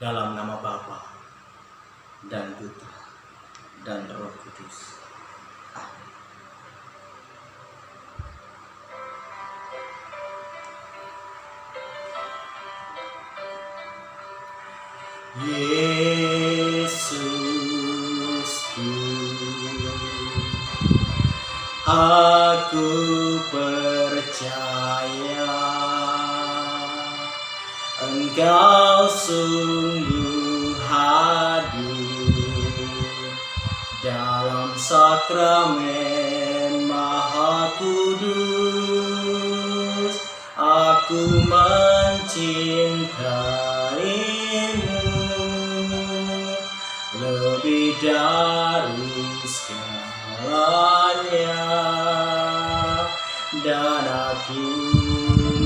Dalam nama Bapa dan Putra dan Roh Kudus. Amin. Yesusku, aku percaya Engkau sungguh hadir dalam sakramen Maha Kudus. Aku mencintaimu lebih dari segalanya, dan aku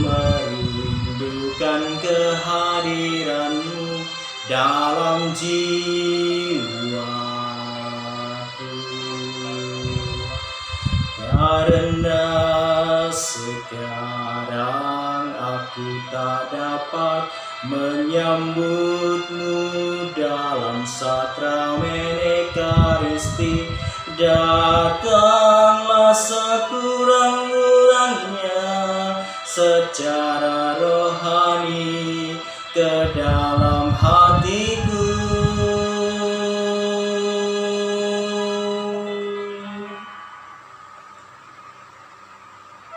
merindukan kehadiranmu dalam jiwaku. Karena sekarang aku tak dapat menyambutmu dalam sakramen Ekaristi, datanglah sekurang-kurangnya secara rohani ke dalam hatiku.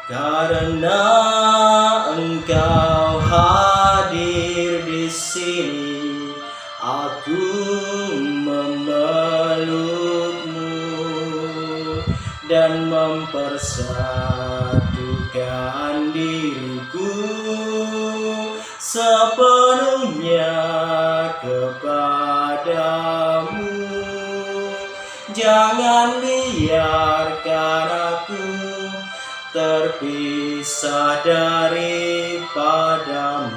Karena Engkau hadir di sini, aku memelukmu dan mempersatukan diriku sepenuhnya kepadamu. Jangan biarkan aku terpisah daripadamu.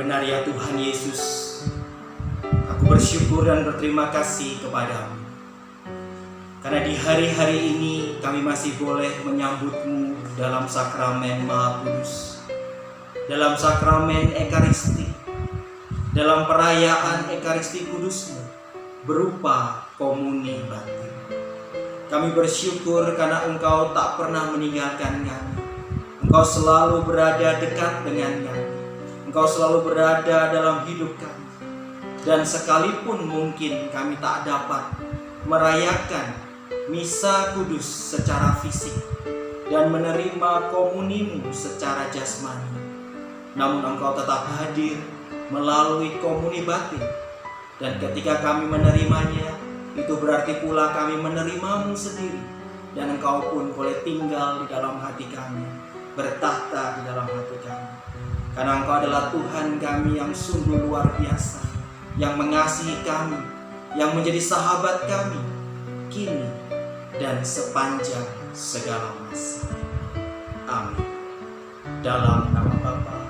Benar ya Tuhan Yesus, aku bersyukur dan berterima kasih kepadamu, karena di hari-hari ini kami masih boleh menyambut-Mu dalam sakramen Maha Kudus, dalam sakramen Ekaristi, dalam perayaan Ekaristi Kudus-Mu berupa komuni batin. Kami bersyukur karena Engkau tak pernah meninggalkan kami. Engkau selalu berada dekat dengan kami. Engkau selalu berada dalam hidup kami. Dan sekalipun mungkin kami tak dapat merayakan misa kudus secara fisik dan menerima komunimu secara jasmani, namun Engkau tetap hadir melalui komuni batin. Dan ketika kami menerimanya, itu berarti pula kami menerimamu sendiri. Dan Engkau pun boleh tinggal di dalam hati kami, bertahta di dalam hati kami. Karena Engkau adalah Tuhan kami yang sungguh luar biasa, yang mengasihi kami, yang menjadi sahabat kami, kini dan sepanjang segala masa. Amin. Dalam nama Bapa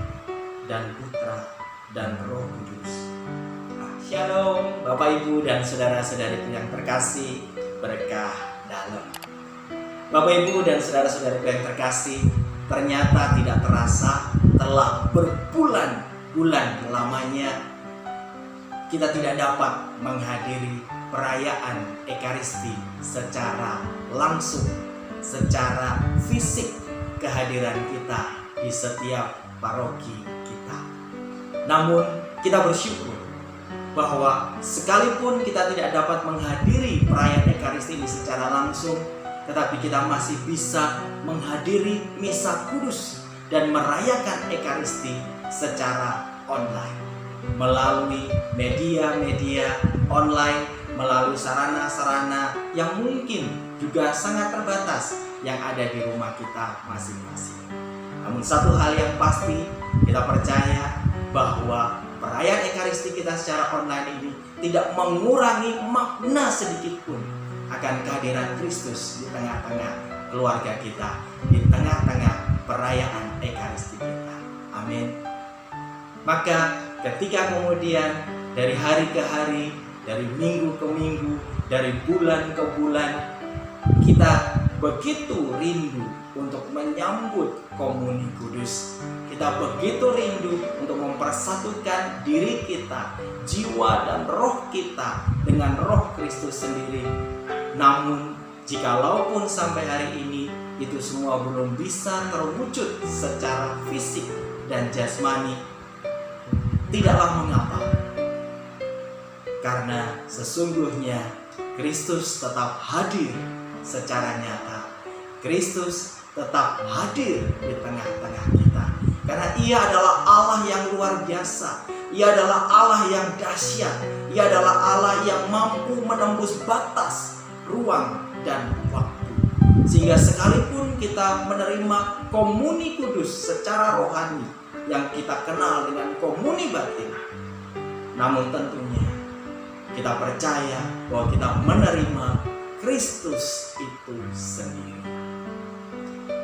dan Putra dan Roh Kudus. Shalom Bapak Ibu dan saudara-saudariku yang terkasih, berkah dalam. Bapak Ibu dan saudara-saudariku yang terkasih, ternyata tidak terasa telah berbulan-bulan lamanya kita tidak dapat menghadiri perayaan Ekaristi secara langsung, secara fisik, kehadiran kita di setiap paroki kita. Namun kita bersyukur bahwa sekalipun kita tidak dapat menghadiri perayaan Ekaristi ini secara langsung, tetapi kita masih bisa menghadiri misa kudus dan merayakan Ekaristi secara online melalui media-media online, melalui sarana-sarana yang mungkin juga sangat terbatas yang ada di rumah kita masing-masing. Namun satu hal yang pasti, kita percaya bahwa perayaan Ekaristi kita secara online ini tidak mengurangi makna sedikit pun akan kehadiran Kristus di tengah-tengah keluarga kita, di tengah-tengah perayaan Ekaristi kita. Amin. Maka ketika kemudian dari hari ke hari, dari minggu ke minggu, dari bulan ke bulan kita begitu rindu untuk menyambut komuni kudus. Kita begitu rindu untuk mempersatukan diri kita, jiwa dan roh kita dengan roh Kristus sendiri. Namun jikalaupun sampai hari ini itu semua belum bisa terwujud secara fisik dan jasmani, tidaklah mengapa. Karena sesungguhnya Kristus tetap hadir secara nyata. Kristus tetap hadir di tengah-tengah kita. Karena Ia adalah Allah yang luar biasa. Ia adalah Allah yang dahsyat. Ia adalah Allah yang mampu menembus batas, ruang, dan waktu. Sehingga sekalipun kita menerima komuni kudus secara rohani yang kita kenal dengan komuni batin, namun tentunya kita percaya bahwa kita menerima Kristus itu sendiri.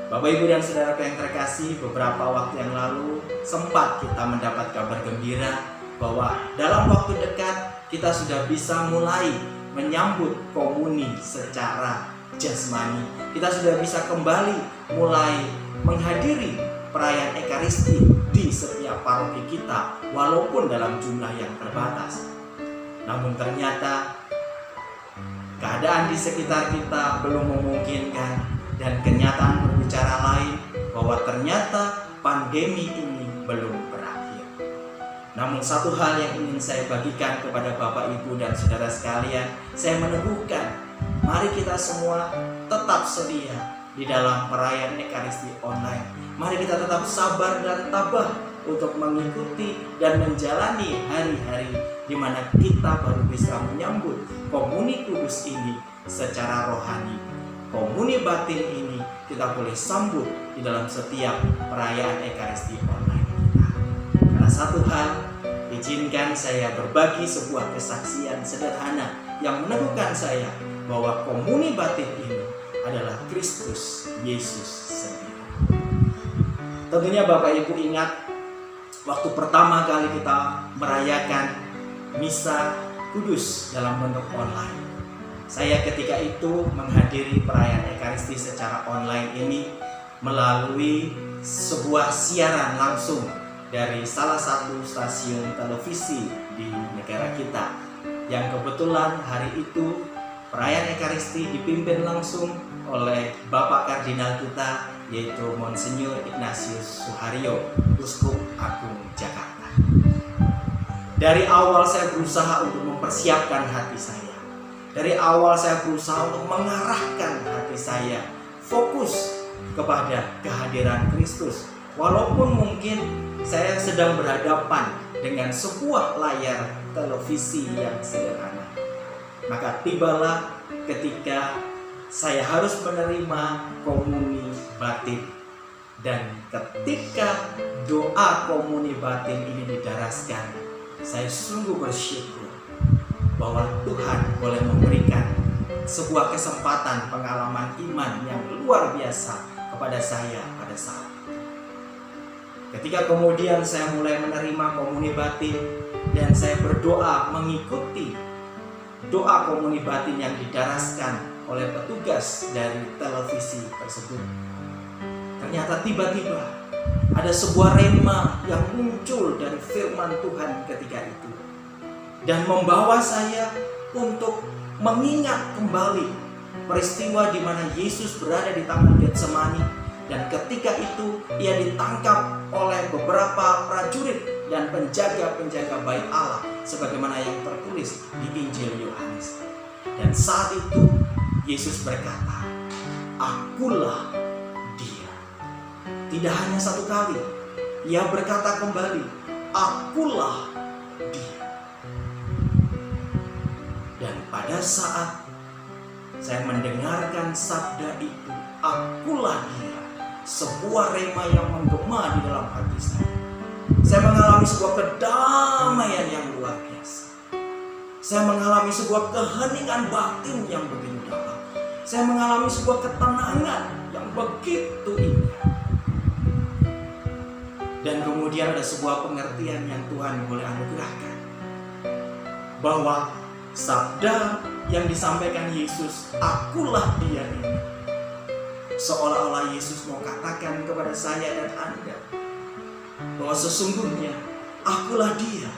Bapak, Ibu, dan saudara yang terkasih, beberapa waktu yang lalu sempat kita mendapat kabar gembira bahwa dalam waktu dekat kita sudah bisa mulai menyambut komuni secara jasmani. Kita sudah bisa kembali mulai menghadiri perayaan Ekaristi di setiap paroki kita, walaupun dalam jumlah yang terbatas. Namun ternyata keadaan di sekitar kita belum memungkinkan, dan kenyataan berbicara lain bahwa ternyata pandemi ini belum berakhir. Namun satu hal yang ingin saya bagikan kepada Bapak, Ibu, dan saudara sekalian, saya meneguhkan, mari kita semua tetap setia di dalam perayaan Ekaristi online. Mari kita tetap sabar dan tabah untuk mengikuti dan menjalani hari-hari di mana kita baru bisa menyambut komuni kudus ini secara rohani. Komuni batin ini kita boleh sambut di dalam setiap perayaan Ekaristi online kita. Karena satu hal, izinkan saya berbagi sebuah kesaksian sederhana yang meneguhkan saya bahwa komuni batin ini adalah Kristus Yesus sendiri. Tentunya Bapak Ibu ingat waktu pertama kali kita merayakan misa kudus dalam bentuk online. Saya ketika itu menghadiri perayaan Ekaristi secara online ini melalui sebuah siaran langsung dari salah satu stasiun televisi di negara kita, yang kebetulan hari itu perayaan Ekaristi dipimpin langsung oleh Bapak Kardinal kita, yaitu Monsinyur Ignatius Suharyo, Uskup Agung Jakarta. Dari awal saya berusaha untuk mempersiapkan hati saya. Dari awal saya berusaha untuk mengarahkan hati saya fokus kepada kehadiran Kristus. Walaupun mungkin saya sedang berhadapan dengan sebuah layar televisi yang sederhana. Maka tibalah ketika saya harus menerima komuni batin. Dan ketika doa komuni batin ini didaraskan, saya sungguh bersyukur bahwa Tuhan boleh memberikan sebuah kesempatan pengalaman iman yang luar biasa kepada saya pada saat itu. Ketika kemudian saya mulai menerima komuni batin dan saya berdoa mengikuti doa komuni batin yang didaraskan oleh petugas dari televisi tersebut, ternyata tiba-tiba ada sebuah rema yang muncul dari firman Tuhan ketika itu dan membawa saya untuk mengingat kembali peristiwa di mana Yesus berada di Taman Getsemani, dan ketika itu ia ditangkap oleh beberapa prajurit dan penjaga-penjaga bait Allah sebagaimana yang tertulis di Injil Yohanes. Dan saat itu Yesus berkata, "Akulah Dia." Tidak hanya satu kali, ia berkata kembali, "Akulah Dia." Dan pada saat saya mendengarkan sabda itu, "Akulah Dia," sebuah rema yang menggema di dalam hati saya. Saya mengalami sebuah kedamaian yang luar biasa. Saya mengalami sebuah keheningan batin yang begitu dalam. Saya mengalami sebuah ketenangan yang begitu indah. Dan kemudian ada sebuah pengertian yang Tuhan boleh anugerahkan, bahwa Sabda yang disampaikan Yesus, akulah dia ini, seolah-olah Yesus mau katakan kepada saya dan Anda bahwa sesungguhnya akulah dia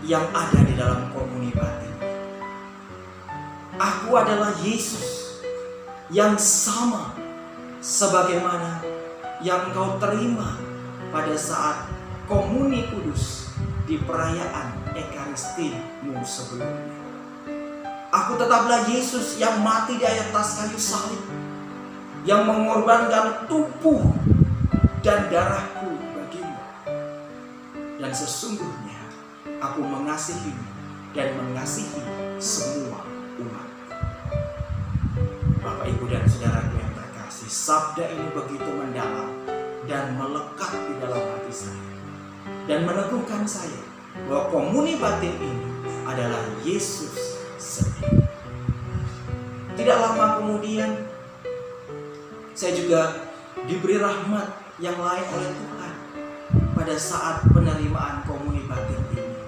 yang ada di dalam komuni batin. Aku adalah Yesus yang sama sebagaimana yang engkau terima pada saat komuni kudus di perayaan Ekaristimu sebelumnya. Aku tetaplah Yesus yang mati di atas kayu salib, yang mengorbankan tubuh dan darahku bagimu. Dan sesungguhnya aku mengasihi dan mengasihi semua umat. Bapak, Ibu, dan saudaraku yang terkasih, sabda ini begitu mendalam dan melekat di dalam hati saya, dan meneguhkan saya bahwa komuni batin ini adalah Yesus sendiri. Tidak lama kemudian saya juga diberi rahmat yang lain oleh Tuhan pada saat penerimaan komuni batin ini.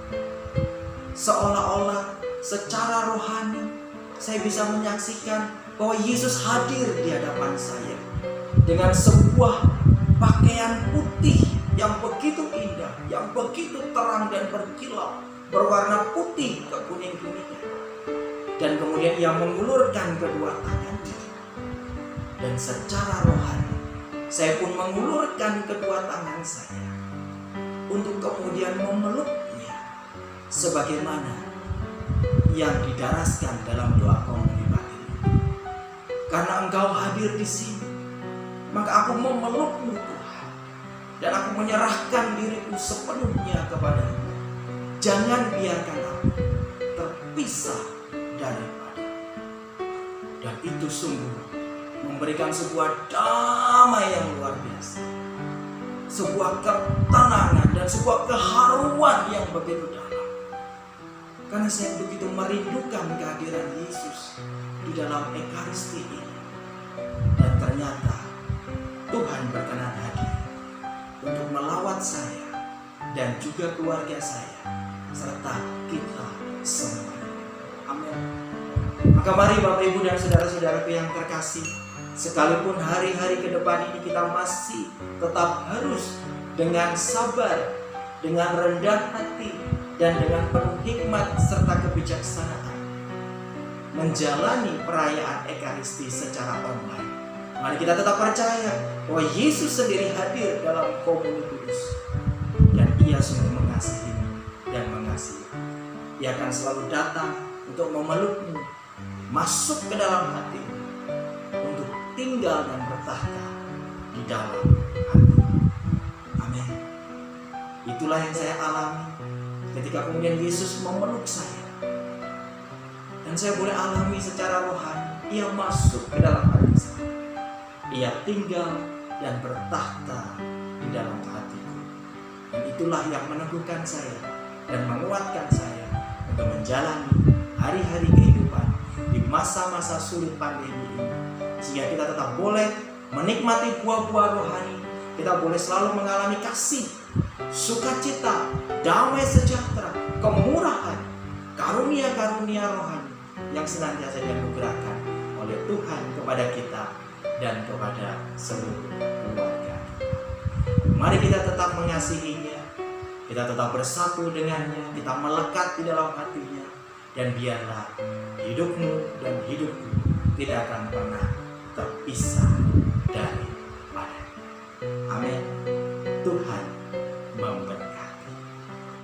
Seolah-olah secara rohani saya bisa menyaksikan bahwa Yesus hadir di hadapan saya dengan sebuah pakaian putih yang begitu indah, yang begitu terang dan berkilau, berwarna putih kekuning-kuningan. Dan kemudian ia mengulurkan kedua tangannya. Dan secara rohani saya pun mengulurkan kedua tangan saya untuk kemudian memeluknya sebagaimana yang didaraskan dalam doa komuni batin. Karena Engkau hadir di sini, maka aku memelukmu Tuhan, dan aku menyerahkan diriku sepenuhnya kepadamu. Jangan biarkan aku terpisah daripada. Dan itu sungguh memberikan sebuah damai yang luar biasa, sebuah ketenangan dan sebuah keharuan yang begitu dalam. Karena saya begitu merindukan kehadiran Yesus di dalam Ekaristi ini. Dan ternyata Tuhan berkenan hadir untuk melawat saya dan juga keluarga saya serta kita semua. Amin. Maka mari Bapak, Ibu, dan saudara-saudaraku yang terkasih, sekalipun hari-hari ke depan ini kita masih tetap harus dengan sabar, dengan rendah hati, dan dengan penuh hikmat serta kebijaksanaan menjalani perayaan Ekaristi secara online. Mari kita tetap percaya bahwa Yesus sendiri hadir dalam komuni kudus, dan Ia sungguh mengasihi dan mengasihi. Ia akan selalu datang untuk memelukmu, masuk ke dalam hatimu, untuk tinggal dan bertahta di dalam hati. Amin. Itulah yang saya alami ketika kemudian Yesus memeluk saya, dan saya boleh alami secara rohani. Ia masuk ke dalam hati saya, Ia tinggal dan bertahta di dalam hatiku. Dan itulah yang meneguhkan saya dan menguatkan saya untuk menjalani hari-hari kehidupan di masa-masa sulit pandemi ini, sehingga kita tetap boleh menikmati buah-buah rohani. Kita boleh selalu mengalami kasih, sukacita, damai sejahtera, kemurahan, karunia-karunia rohani yang senantiasa dianugerahkan oleh Tuhan kepada kita dan kepada seluruh keluarga. Mari kita tetap mengasihinya, kita tetap bersatu dengannya, kita melekat di dalam hatinya, dan biarlah hidupmu dan hidupku tidak akan pernah terpisah daripadanya. Amin. Tuhan